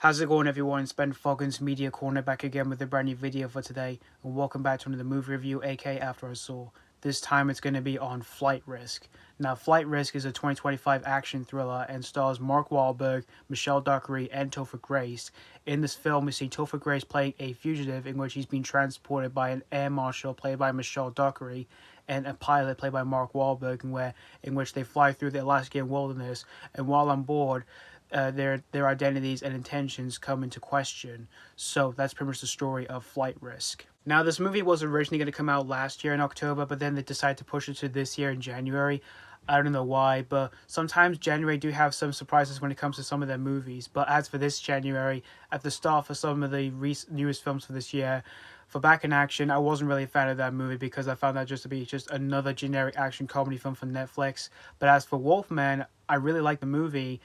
How's it going, everyone? It's Ben Foggins Media Corner back again with a brand new video for today, and welcome back to another movie review, aka After I Saw. This time it's going to be on Flight Risk. Now, Flight Risk is a 2025 action thriller and stars Mark Wahlberg, Michelle Dockery, and Topher Grace. In this film, we see Topher Grace playing a fugitive in which he's being transported by an air marshal played by Michelle Dockery and a pilot played by Mark Wahlberg, in which they fly through the Alaskan wilderness, and while on board, their identities and intentions come into question. So that's pretty much the story of Flight Risk. Now, this movie was originally going to come out last year in October, but then they decided to push it to this year in January. I don't know why, but sometimes January do have some surprises when it comes to some of their movies. But as for this January, at the start for some of the newest films for this year, for Back in Action, I wasn't really a fan of that movie because I found that just to be just another generic action comedy film for Netflix. But as for Wolfman, I really liked the movie,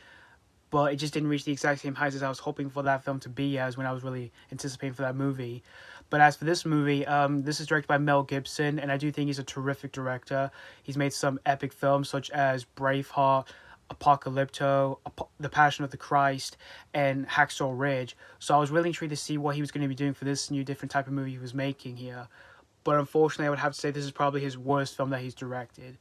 but it just didn't reach the exact same heights as I was hoping for that film to be as when I was really anticipating for that movie. But as for this movie, this is directed by Mel Gibson, and I do think he's a terrific director. He's made some epic films such as Braveheart, Apocalypto, The Passion of the Christ, and Hacksaw Ridge. So I was really intrigued to see what he was going to be doing for this new different type of movie he was making here. But unfortunately, I would have to say this is probably his worst film that he's directed.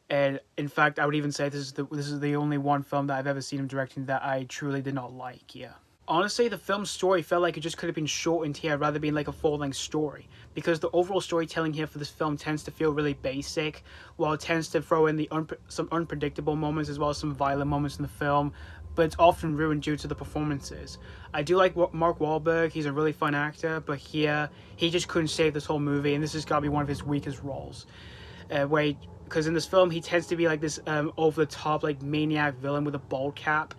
And in fact, I would even say this is the only one film that I've ever seen him directing that I truly did not like. Yeah. Honestly, the film's story felt like it just could have been shortened here rather than like a full-length story, because the overall storytelling here for this film tends to feel really basic, while it tends to throw in some unpredictable moments as well as some violent moments in the film, but it's often ruined due to the performances. I do like Mark Wahlberg. He's a really fun actor, but here he just couldn't save this whole movie, and this has got to be one of his weakest roles. Because in this film, he tends to be like this over-the-top, like, maniac villain with a bald cap.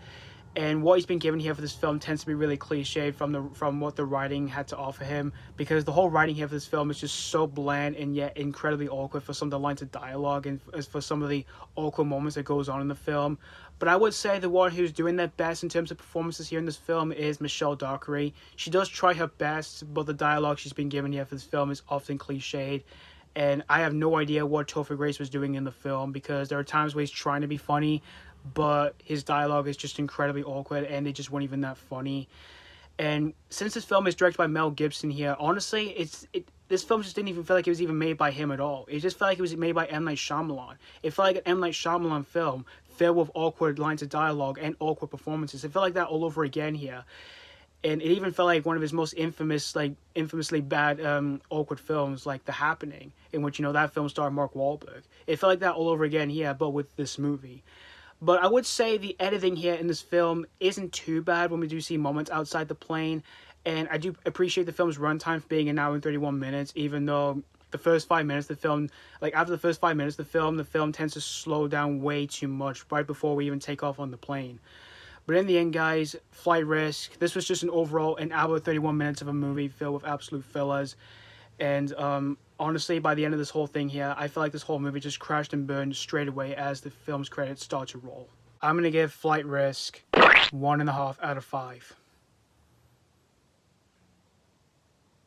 And what he's been given here for this film tends to be really cliched from what the writing had to offer him. Because the whole writing here for this film is just so bland and yet incredibly awkward for some of the lines of dialogue and for some of the awkward moments that goes on in the film. But I would say the one who's doing their best in terms of performances here in this film is Michelle Dockery. She does try her best, but the dialogue she's been given here for this film is often cliched. And I have no idea what Topher Grace was doing in the film, because there are times where he's trying to be funny, but his dialogue is just incredibly awkward and they just weren't even that funny. And since this film is directed by Mel Gibson here, honestly, this film just didn't even feel like it was even made by him at all. It just felt like it was made by M. Night Shyamalan. It felt like an M. Night Shyamalan film filled with awkward lines of dialogue and awkward performances. It felt like that all over again here. And it even felt like one of his most infamously bad, awkward films, like The Happening, in which, that film starred Mark Wahlberg. It felt like that all over again here, but with this movie. But I would say the editing here in this film isn't too bad when we do see moments outside the plane. And I do appreciate the film's runtime for being an hour and 31 minutes, even though the first 5 minutes of the film, after the first 5 minutes of the film tends to slow down way too much right before we even take off on the plane. But in the end, guys, Flight Risk, this was just an overall an hour 31 minutes of a movie filled with absolute fillers. And honestly, by the end of this whole thing here, I feel like this whole movie just crashed and burned straight away as the film's credits start to roll. I'm going to give Flight Risk 1.5 out of 5.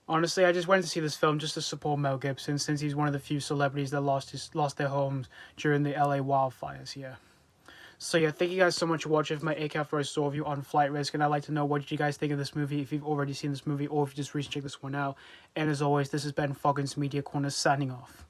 Honestly, I just went to see this film just to support Mel Gibson, since he's one of the few celebrities that lost their homes during the LA wildfires here. So yeah, thank you guys so much for watching my After I Saw review on Flight Risk, and I'd like to know what you guys think of this movie, if you've already seen this movie or if you just recently checked this one out. And as always, this has been Foggins Media Corner signing off.